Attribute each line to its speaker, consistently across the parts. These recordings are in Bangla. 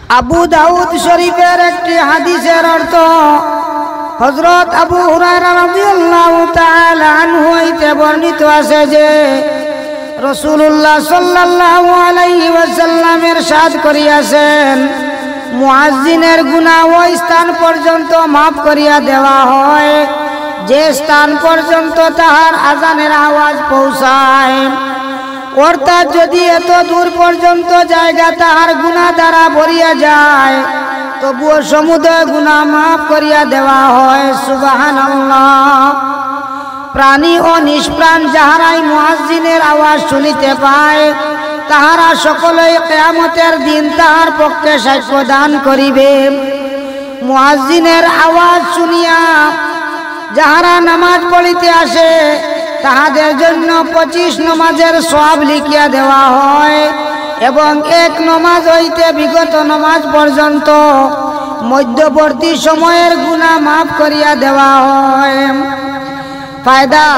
Speaker 1: আবু দাউদ শরীফের একটি হাদিসের অর্থ হযরত আবু হুরায়রা রাদিয়াল্লাহু তাআলা আনহু হইতে বর্ণিত আছে যে রাসূলুল্লাহ সাল্লাল্লাহু আলাইহি ওয়াসাল্লাম ইরশাদ করিয়াছেন, মুয়াজ্জিনের গুনাহ ওই স্থান পর্যন্ত মাফ করিয়া দেওয়া হয় যে স্থান পর্যন্ত তাহার আযানের আওয়াজ পৌঁছায়। অর্থাৎ যদি এত দূর পর্যন্ত জায়গা তাহার গুনাহ দ্বারা ভরিয়া যায় তবুও সমুদয় গুনাহ মাফ করিয়া দেওয়া হয়। সুবহানাল্লাহ। প্রাণী ও নিষ্প্রাণ যাহারাই মুয়াজ্জিনের আওয়াজ শুনিতে পায় তাহারা সকলেই কিয়ামতের দিন তাহার পক্ষে সাক্ষ্য দান করিবে। মুয়াজ্জিনের আওয়াজ শুনিয়া যাহারা নামাজ পড়িতে আসে তাহাদের জন্য 25 নমাজের সওয়াব লিখিয়া দেওয়া হয় এবং এক নমাজ হইতে বিগত নমাজ পর্যন্ত মধ্যবর্তী সময়ের গুনাহ মাফ করিয়া দেওয়া হয়। ফায়দা,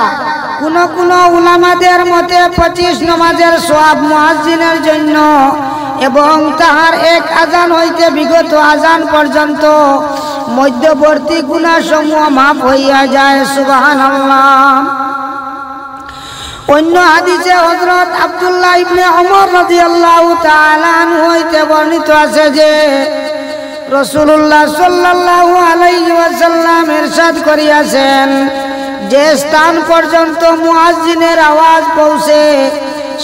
Speaker 1: কোন উলামাদের মতে 25 নমাজের সওয়াব মুয়াজ্জিনের জন্য এবং তাহার এক আযান হইতে বিগত আযান পর্যন্ত মধ্যবর্তী গুনাহ সমূহ মাফ হইয়া যায়। সুবহানাল্লাহ। অন্য হাদিসে হযরত আব্দুল্লাহ ইবনে ওমর রাদিয়াল্লাহু তাআলা আনহু হইতে বর্ণিত আছে যে রাসূলুল্লাহ সাল্লাল্লাহু আলাইহি ওয়াসাল্লাম ইরশাদ করিয়াছেন, যে স্থান পর্যন্ত মুয়াজ্জিনের আওয়াজ পৌঁছে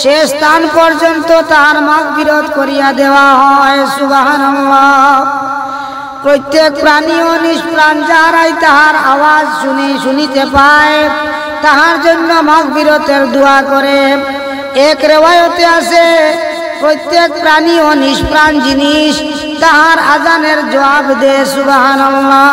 Speaker 1: সে স্থান পর্যন্ত তাহার মাগফিরাত করিয়া দেওয়া হয়। সুবহানাল্লাহ। প্রত্যেক প্রাণী ও নিষ্প্রাণ যাহারাই তাহার আওয়াজ শুনিতে পায় তাহার জন্য মাগফিরাতের দোয়া করে। এক রিওয়ায়াতে আছে, প্রত্যেক প্রাণী ও নিষ্প্রাণ জিনিস তাহার আযানের জবাব দেয়। সুবহানাল্লাহ।